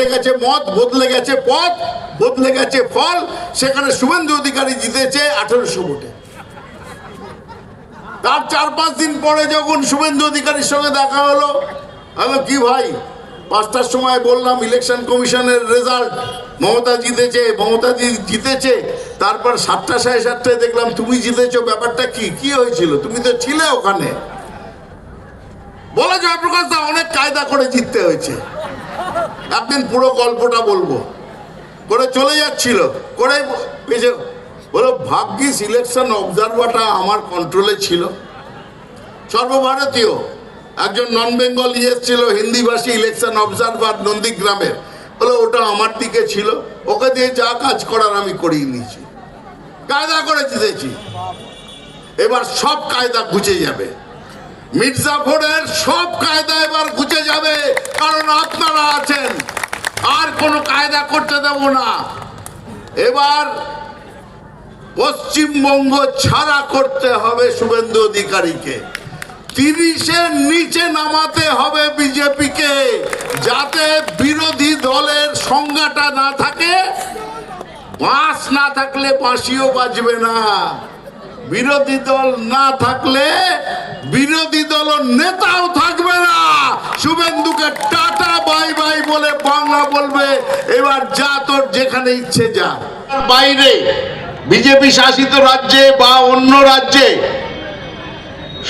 পাল্টে গেছে মত, বদলে গেছে পথ, বদলে গেছে ফল। সেখানে শুভেন্দু অধিকারী জিতেছে 1800 ভোটে। তার 4-5 দিন পরে যখন শুভেন্দু অধিকারীর সঙ্গে দেখা হলো, কি ভাই 5টার সময় বললাম ইলেকশন কমিশনের রেজাল্ট, মমতা জিতেছে, মমতা জিতেছে। তারপর 7টা 7:30টায় দেখলাম তুমি জিতেছো, ব্যাপারটা কি হয়েছিল? তুমি তো ছিলে ওখানে। বলে জয়প্রকাশ দা অনেক কায়দা করে জিততে হয়েছে। একদিন পুরো গল্পটা বলবো করে চলে যাচ্ছিল করে বলো ভাগ্যিস ইলেকশন অবজারভারটা আমার কন্ট্রোলে ছিল। সর্বভারতীয় একজন নন বেঙ্গলি এসেছিল, হিন্দিভাষী ইলেকশন অবজারভার নন্দীগ্রামের, বলে ওটা আমার দিকে ছিল, ওকে দিয়ে যা কাজ করার আমি করিয়ে নিয়েছি, কায়দা করে জিতেছি। এবার সব কায়দা ঘুচে যাবে, মির্জাফরের সব কায়দা এবার ঘুচে যাবে, কারণ আপনারা আছেন। আর কোনো কায়দা করতে দেব না। এবার পশ্চিমবঙ্গ ছাড়া করতে হবে শুভেন্দু অধিকারীকে, 30-এর নিচে নামাতে হবে বিজেপিকে, যাতে বিরোধী দলের সংজ্ঞাটা না থাকে। বাঁশ না থাকলে বাঁশিও বাজবে না, বিরোধী দল না থাকলে বিরোধী দল নেতাও থাকবে না। শুভেন্দুকে টাটা বাই বাই বলে বাংলা বলবে, এবার যা তোর যেখানে ইচ্ছে যা। বাইরে বিজেপি শাসিত রাজ্যে বা অন্য রাজ্যে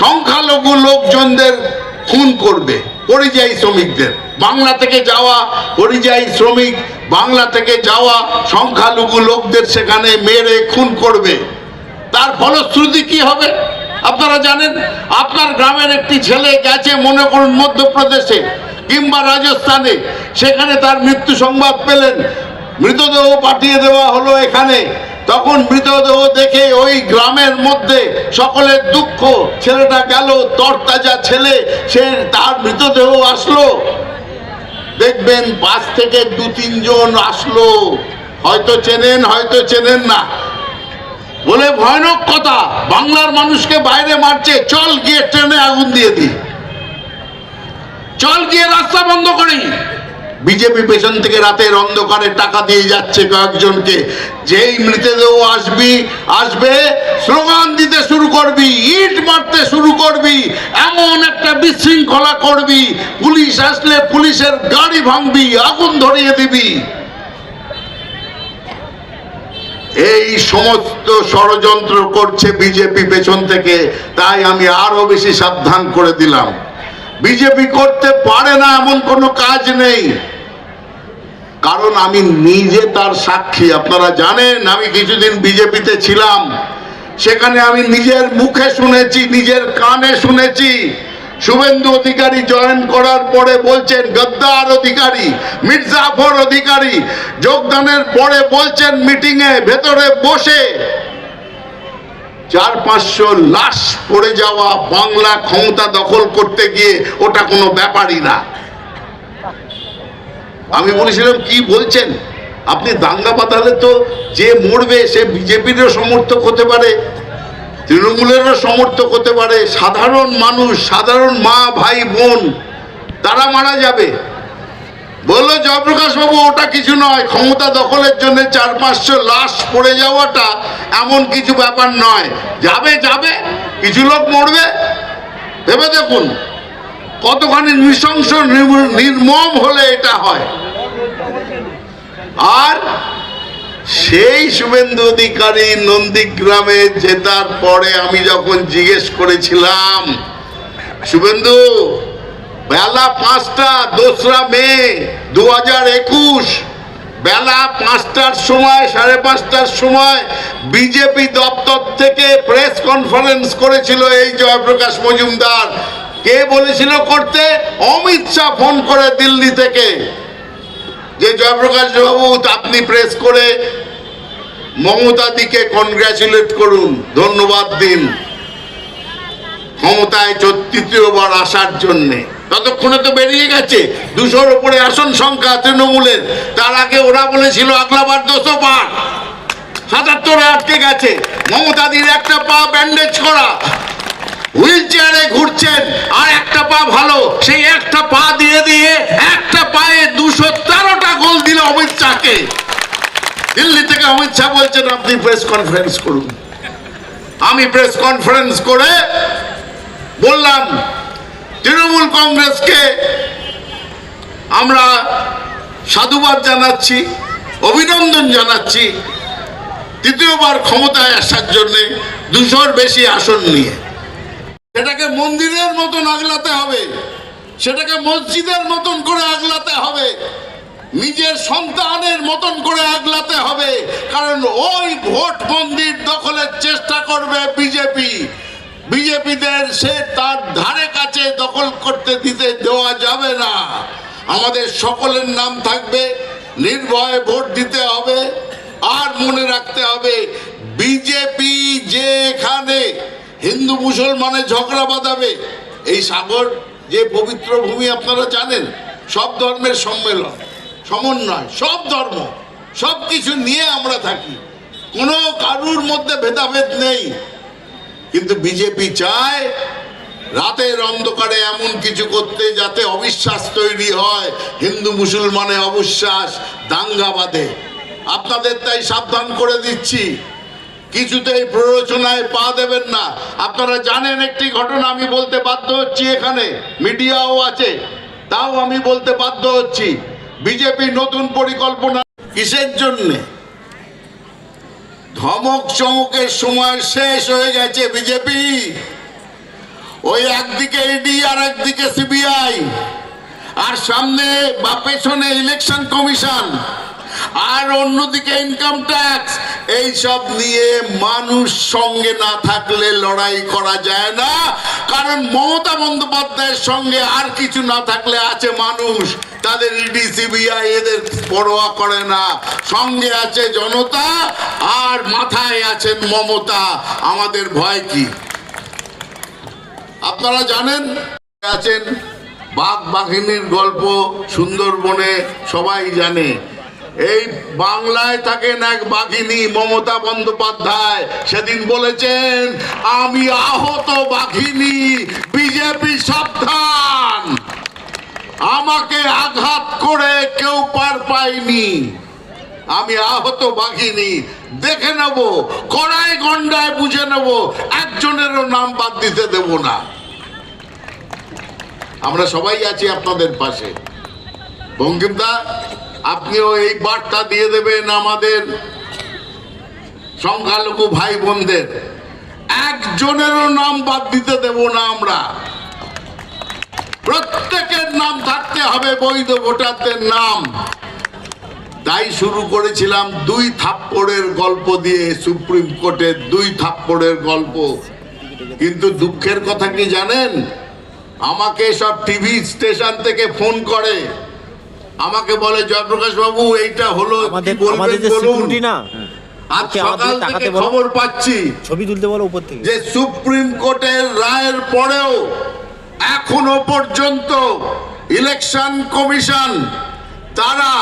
সংখ্যালঘু লোকজনদের খুন করবে, পরিযায়ী শ্রমিকদের, বাংলা থেকে যাওয়া পরিযায়ী শ্রমিক, বাংলা থেকে যাওয়া সংখ্যালঘু লোকদের সেখানে মেরে খুন করবে। তার ফলশ্রুতি কি হবে আপনারা জানেন। আপনার গ্রামের একটি ছেলে গেছে মনে করুন মধ্যপ্রদেশে কিংবা রাজস্থানে, সেখানে তার মৃত্যু সংবাদ পেলেন, মৃতদেহ পাঠিয়ে দেওয়া হলো এখানে। তখন মৃতদেহ দেখে ওই গ্রামের মধ্যে সকলের দুঃখ, ছেলেটা গেল তরতাজা ছেলে, সে তার মৃতদেহ আসলো, দেখবেন 5 থেকে 2-3 জন আসলো, হয়তো চেনেন হয়তো চেনেন না, বলে ভয়ানক কথা, বাংলার মানুষকে বাইরে মারছে, চল গিয়ে ট্রেনে আগুন দিয়ে দিই, চল গিয়ে রাস্তা বন্ধ করি। বিজেপি পেছন থেকে রাতের অন্ধকারে টাকা দিয়ে যাচ্ছে কয়েকজনকে, যেই মৃতদেহ আসবে স্লোগান দিতে শুরু করবি, ইট মারতে শুরু করবি, এমন একটা বিশৃঙ্খলা করবি, পুলিশ আসলে পুলিশের গাড়ি ভাঙবি, আগুন ধরিয়ে দিবি। এই সমস্ত ষড়যন্ত্র করছে বিজেপি পেছন থেকে। তাই আমি আরো বেশি সাবধান করে দিলাম, বিজেপি করতে পারে না এমন কোনো কাজ নেই, কারণ আমি নিজে তার সাক্ষী। আপনারা জানেন আমি কিছুদিন বিজেপিতে ছিলাম, সেখানে আমি নিজের মুখে শুনেছি, নিজের কানে শুনেছি, শুভেন্দু অধিকারী জয়েন করার পরে বলছেন গদ্দার অধিকারী, মির্জাফর অধিকারী যোগদানের পরে বলছেন মিটিংয়ে ভেতরে বসে 400-500 লাশ পড়ে যাওয়া বাংলা ক্ষমতা দখল করতে গিয়ে ওটা কোনো ব্যাপারই না। আমি বলেছিলাম কি বলছেন আপনি, দাঙ্গা বাঁধালে তো যে মরবে সে বিজেপিরও সমর্থক হতে পারে, তৃণমূলেরও সমর্থক হতে পারে, সাধারণ মানুষ, সাধারণ মা ভাই বোন তারা মারা যাবে। বললো জয়প্রকাশ বাবু ওটা কিছু নয়, ক্ষমতা দখলের জন্য 400-500 লাশ পড়ে যাওয়াটা এমন কিছু ব্যাপার নয়, যাবে যাবে কিছু লোক মরবে। ভেবে দেখুন কতখানি নৃশংস নির্মম হলে এটা হয়। আর সেই শুভেন্দু অধিকারী নন্দীগ্রামে জেতার পরে আমি যখন জিজ্ঞেস করেছিলাম, শুভেন্দু বেলা 5টা 2রা মে 2021 বেলা 5টার সময় 5:30টার সময় বিজেপি দপ্তর থেকে প্রেস কনফারেন্স করেছিল এই জয়প্রকাশ মজুমদার। কে বলেছিল করতে? অমিত শাহ ফোন করে দিল্লি থেকে যে জয়প্রকাশ বাবু আপনি প্রেস করে মমতা দিকে কনগ্রাচুলেট করুন, ধন্যবাদ দিন ক্ষমতায় 33বার আসার জন্যে। ততক্ষণে তো বেরিয়ে গেছে 200-র উপরে আসন সংখ্যা তৃণমূলের। তার আগে ওরা বলেছিল আগলাবার 200 পার, 77-এ আটকে গেছে। মমতাদির একটা পা ব্যান্ডেজ করা, হুইল চেয়ারে ঘুরছেন, আর একটা পা ভালো, সেই একটা পা দিয়ে একটা পায়ে 213টা অমিত শাহকে। দিল্লি থেকে অমিত শাহ বলছেন আপনি প্রেস কনফারেন্স করুন। আমি প্রেস কনফারেন্স করে বললাম তৃণমূল কংগ্রেসকে আমরা সাধুবাদ জানাচ্ছি, অভিনন্দন জানাচ্ছি তৃতীয়বার ক্ষমতায় আসার জন্য 200-র বেশি আসন নিয়ে। সেটাকে মন্দিরের মতন আগলাতে হবে, সেটাকে মসজিদের মতন করে আগলাতে হবে, নিজের সন্তানের মতন করে আগলাতে হবে। কারণ ওই ভোট মন্দির দখলের চেষ্টা করবে বিজেপি। বিজেপিদের সে তার ধারে কাছে দখল করতে দিতে দেওয়া যাবে না। আমাদের সকলের নাম থাকবে, নির্ভয়ে ভোট দিতে হবে। আর মনে রাখতে হবে বিজেপি যে এখানে হিন্দু মুসলমানের ঝগড়া বাঁধাবে, এই সাগর যে পবিত্র ভূমি আপনারা জানেন, সব ধর্মের সম্মেলন, সমন্বয়, সব ধর্ম সব কিছু নিয়ে আমরা থাকি, কোনো কারুর মধ্যে ভেদাভেদ নেই। কিন্তু বিজেপি চায় রাতের অন্ধকারে এমন কিছু করতে যাতে অবিশ্বাস তৈরি হয়, হিন্দু মুসলমানে অবিশ্বাস, দাঙ্গা বাঁধে। আপনাদের তাই সাবধান করে দিচ্ছি, কিছুতেই প্ররোচনায় পা দেবেন না। আপনারা জানেন একটি ঘটনা আমি বলতে বাধ্য হচ্ছি, এখানে মিডিয়াও আছে, তাও আমি বলতে বাধ্য হচ্ছি। বিজেপি নতুন পরিকল্পনা কিসের জন্যে? ধমক চমকের সময় শেষ হয়ে গেছে বিজেপি। ওই একদিকে ইডি আর একদিকে সিবিআই, আর সামনে বা পেছনে ইলেকশন কমিশন, আর অন্যদিকে ইনকাম ট্যাক্স। এইসব নিয়ে মানুষ সঙ্গে না থাকলে লড়াই করা যায় না। কারণ মমতা বন্দ্যোপাধ্যায়ের সঙ্গে আর কিছু না থাকলে আছে মানুষ, তাদের ইডি সিবিআই এদের পরোয়া করে না। সঙ্গে আছে জনতা, আর মাথায় আছেন মমতা। আমাদের ভয় কি? আপনারা জানেন, আছেন বাঘ বাঘিনীর গল্প সুন্দরবনে সবাই জানে। এই বাংলায় থাকেন এক বাঘিনী মমতা বন্দ্যোপাধ্যায়, সেদিন বলেছেন আমি আহত বাঘিনী, বিজেপি সাবধান, আমাকে আঘাত করে কেউ পার পায়নি, আমি আহত বাঘিনী, দেখে নেব, কড়াই গন্ডায় বুঝে নেব, একজনেরও নাম বাদ দিতে দেব না। আমরা সবাই আছি আপনাদের পাশে। বঙ্কিমদা, আপনিও এই বার্তা দিয়ে দেবেন আমাদের সংখ্যালঘু ভাই বোনদের, একজনেরও নাম বাদ দিতে দেব না আমরা। প্রত্যেকের নাম থাকতে হবে, বৈধ ভোটারদের নাম। তাই শুরু করেছিলাম 2 থাপ্পড়ের গল্প দিয়ে, সুপ্রিম কোর্টের 2 থাপ্পড়ের গল্প। কিন্তু দুঃখের কথা কি জানেন, আমাকে সব টিভি স্টেশন থেকে ফোন করে, আমাকে বলে জয়প্রকাশ বাবু এইটা হলো, আজ সকাল থেকে খবর পাচ্ছি ছবি তুলতে বলো উপর থেকে, যে সুপ্রিম কোর্টের রায়ের পরেও এখনো পর্যন্ত ইলেকশন কমিশন তারা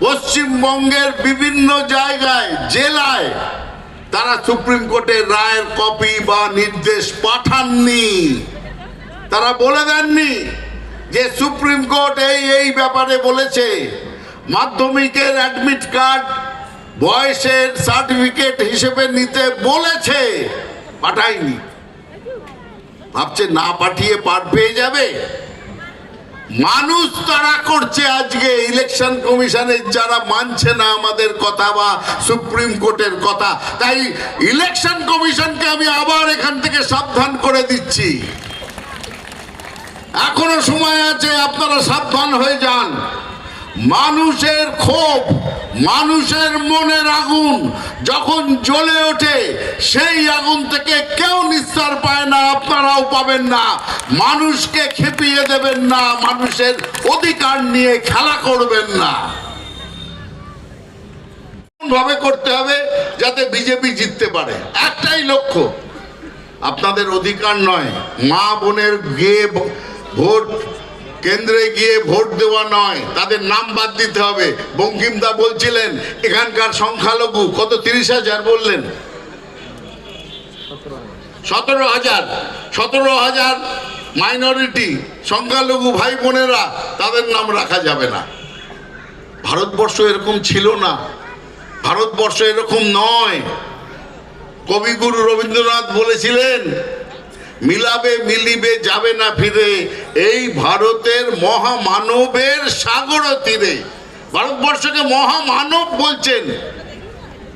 পশ্চিমবঙ্গের বিভিন্ন জায়গায়, জেলায় তারা সুপ্রিম কোর্টের রায়ের কপি বা নির্দেশ পাঠাননি। তারা বলে দেননি যে সুপ্রিম কোর্ট এই ব্যাপারে বলেছে, মাধ্যমিকের অ্যাডমিট কার্ড বয়সের সার্টিফিকেট হিসেবে নিতে বলেছে, পাঠায়নি। ভাবছে না পাঠিয়ে পার পেয়ে যাবে। মানুষ তারা করছে আজকে ইলেকশন কমিশনের, যারা মানছে না আমাদের কথা বা সুপ্রিম কোর্টের কথা। তাই ইলেকশন কমিশনকে আমি আবার এখান থেকে সাবধান করে দিচ্ছি, এখনো সময় আছে, আপনারা সাবধান হয়ে যান। মানুষের ক্ষোভ, মানুষের মনের আগুন যখন জ্বলে ওঠে, সেই আগুন থেকে কেউ নিস্তার পায় না, আপনারাও পাবেন না। মানুষকে খেপিয়ে দেবেন না, মানুষের অধিকার নিয়ে খেলা করবেন না। ভাবে করতে হবে যাতে বিজেপি জিততে পারে, একটাই লক্ষ্য। আপনাদের অধিকার নয় মা বোনের গিয়ে ভোট কেন্দ্রে গিয়ে ভোট দেওয়া নয়, তাদের নাম বাদ দিতে হবে। বঙ্কিমদা বলছিলেন এখানকার সংখ্যালঘু কত, 30,000 বললেন, 17,000 মাইনরিটি সংখ্যালঘু ভাই বোনেরা, তাদের নাম রাখা যাবে না। ভারতবর্ষ এরকম ছিল না, ভারতবর্ষ এরকম নয়। কবিগুরু রবীন্দ্রনাথ বলেছিলেন, মিলাবে মিলিবে যাবে না ফিরে এই ভারতের মহামানবের সাগর তীরে। ভারতবর্ষকে মহামানব বলছেন,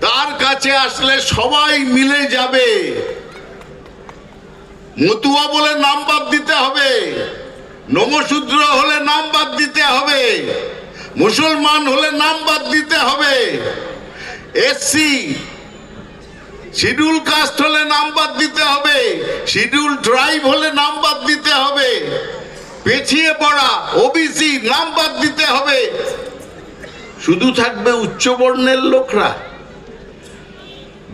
তার কাছে আসলে সবাই মিলে যাবে। মতুয়া বলে নাম বাদ দিতে হবে, নমশূদ্র হলে নাম বাদ দিতে হবে, মুসলমান হলে নাম বাদ দিতে হবে, এসসি শিডিউল কাস্ট হলে নাম বাদ দিতে হবে, শিডিউল ট্রাইব হলে নাম বাদ দিতে হবে, পেছিয়ে পড়া ওবিসি নাম বাদ দিতে হবে। শুধু থাকবে উচ্চবর্ণের লোকরা।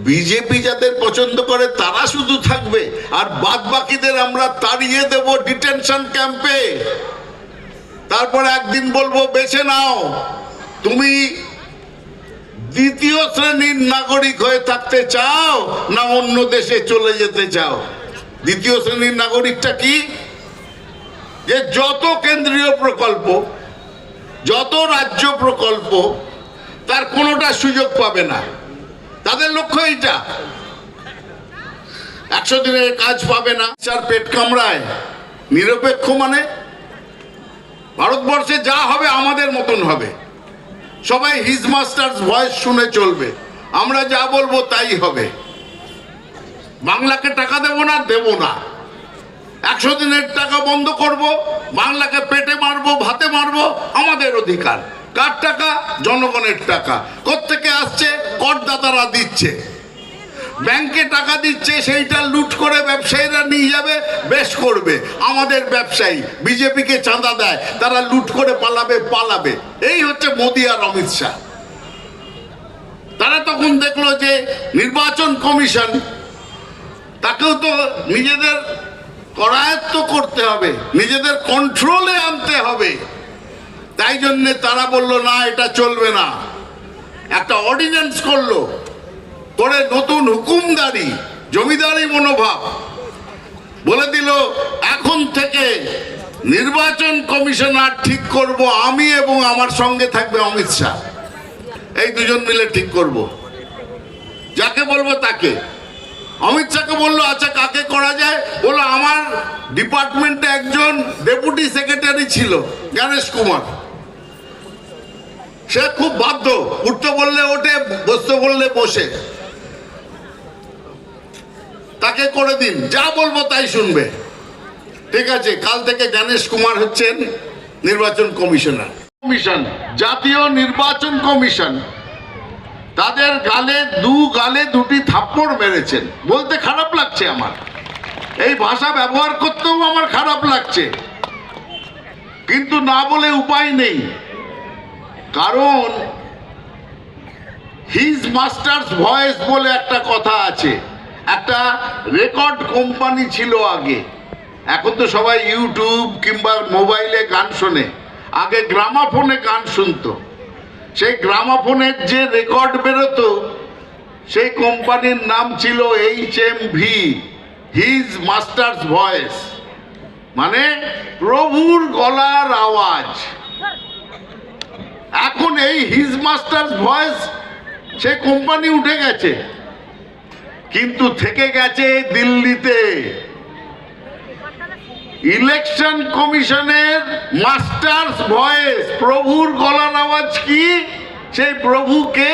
বিজেপি যাদের পছন্দ করে তারা শুধু থাকবে, আর বাদ বাকিদের আমরা তাড়িয়ে দেব ডিটেনশন ক্যাম্পে। তারপরে একদিন বলবো, বেছে নাও, তুমি দ্বিতীয় শ্রেণীর নাগরিক হয়ে থাকতে চাও না অন্য দেশে চলে যেতে চাও। দ্বিতীয় শ্রেণীর নাগরিকটা কি? যে যত কেন্দ্রীয় প্রকল্প, যত রাজ্য প্রকল্প, তার কোনোটা সুযোগ পাবে না। তাদের লক্ষ্য এইটা। 100 দিনের কাজ পাবে না, চার পেট কামড়ায়। নিরপেক্ষ মানে ভারতবর্ষে যা হবে আমাদের মতন হবে, সবাই হিজ মাস্টার্স ভয়েস শুনে চলবে, আমরা যা বলবো তাই হবে। বাংলাকে টাকা দেব না, দেব না। 100 দিনের টাকা বন্ধ করব, বাংলাকে পেটে মারবো, ভাতে মারবো, আমাদের অধিকার। কার টাকা? জনগণের টাকা। কোত্থেকে আসছে? করদাতারা দিচ্ছে। ব্যাংকে টাকা দিচ্ছে, সেইটা লুট করে ব্যবসায়ীরা নিয়ে যাবে, বেশ করবে। আমাদের ব্যবসায়ী বিজেপিকে চাঁদা দেয়, তারা লুট করে পালাবে। এই হচ্ছে মোদি আর অমিত শাহ। তারা তখন দেখলো যে নির্বাচন কমিশন, তাকেও তো নিজেদের করায়ত্ত করতে হবে, নিজেদের কন্ট্রোলে আনতে হবে। তাই জন্যে তারা বললো না, এটা চলবে না। একটা অর্ডিন্যান্স করলো, করে নতুন হুকুমদারি, জমিদারি মনোভাব বলে দিল, এখন থেকে নির্বাচন কমিশনার ঠিক করব আমি, এবং আমার সঙ্গে থাকবে অমিত শাহ। এই দুজন মিলে ঠিক করব, যাকে বলবো তাকে। অমিত শাহকে বললো, আচ্ছা কাকে করা যায়? বললো, আমার ডিপার্টমেন্টে একজন ডেপুটি সেক্রেটারি ছিল, গণেশ কুমার। সে খুব বাধ্য, উঠতে বললে ওঠে, বসতে বললে বসে। তাকে করে দিন, যা বলবো তাই শুনবে। ঠিক আছে, কাল থেকে গণেশ কুমার হচ্ছেন নির্বাচন কমিশনার। জাতীয় নির্বাচন কমিশন তাদের গালে দুটি থাপ্পড় মেরেছেন। বলতে খারাপ লাগছে আমার, এই ভাষা ব্যবহার করতেও আমার খারাপ লাগছে, কিন্তু না বলে উপায় নেই। কারণ হিজ মাস্টার্স ভয়েস বলে একটা কথা আছে। একটা রেকর্ড কোম্পানি ছিল আগে, এখন তো সবাই ইউটিউব কিংবা মোবাইলে গান শোনে। আগে গ্রামাফোনে গান শুনতো। সেই গ্রামাফোনের যে রেকর্ড বেরোতো, সেই কোম্পানির নাম ছিল HMV, হিজ মাস্টার্স ভয়েস, মানে প্রভুর গলার আওয়াজ। এখন এই হিজ মাস্টার্স ভয়েস সেই কোম্পানি উঠে গেছে, কিন্তু থেকে গেছে দিল্লিতে। ইলেকশন কমিশনের মাস্টার্স ভয়েস, প্রভুর গলার আওয়াজ কি? সেই প্রভুকে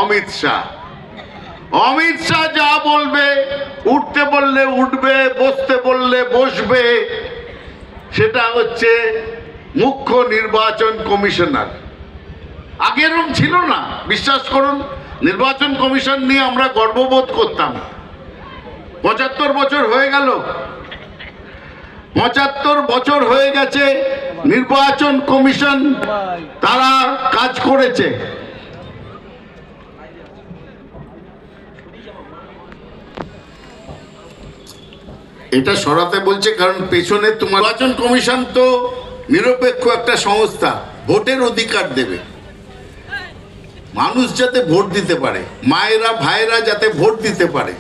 অমিত শাহ। অমিত শাহ যা বলবে, উঠতে বললে উঠবে, বসতে বললে বসবে, সেটা হচ্ছে মুখ্য নির্বাচন কমিশনার। আগে এরকম ছিল না, বিশ্বাস করুন। নির্বাচন কমিশন নিয়ে আমরা গর্ববোধ করতাম। 75 বছর হয়ে গেল, 75 বছর হয়ে গেছে নির্বাচন কমিশন তারা কাজ করেছে। এটা সরাতে বলছে কারণ পেছনে তোমার নির্বাচন কমিশন তো নিরপেক্ষ একটা সংস্থা, ভোটের অধিকার দেবে। মানুষ যাতে ভোট দিতে পারে, মায়েরা ভাইরা যাতে ভোট দিতে পারে।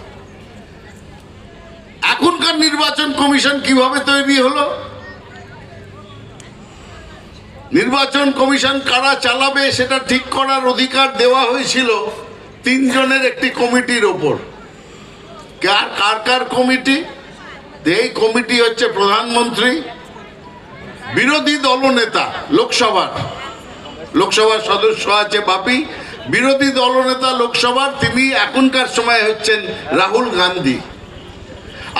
এখনকার নির্বাচন কমিশন কিভাবে তৈরি হলো? নির্বাচন কমিশন কারা চালাবে সেটা ঠিক করার অধিকার দেওয়া হয়েছিল 3 জনের একটি কমিটির ওপর। কার কার কার কমিটি? এই কমিটি হচ্ছে প্রধানমন্ত্রী, বিরোধী দলনেতা, লোকসভার সদস্য আছে বাপি, বিরোধী দলনেতা লোকসভার, তিনি এখনকার সময় হচ্ছেন রাহুল গান্ধী,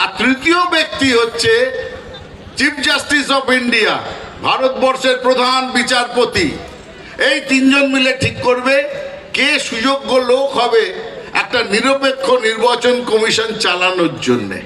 আর তৃতীয় ব্যক্তি হচ্ছে চিফ জাস্টিস অফ ইন্ডিয়া, ভারতবর্ষের প্রধান বিচারপতি। এই 3 জন মিলে ঠিক করবে কে সুযোগ্য লোক হবে একটা নিরপেক্ষ নির্বাচন কমিশন চালানোর জন্যে।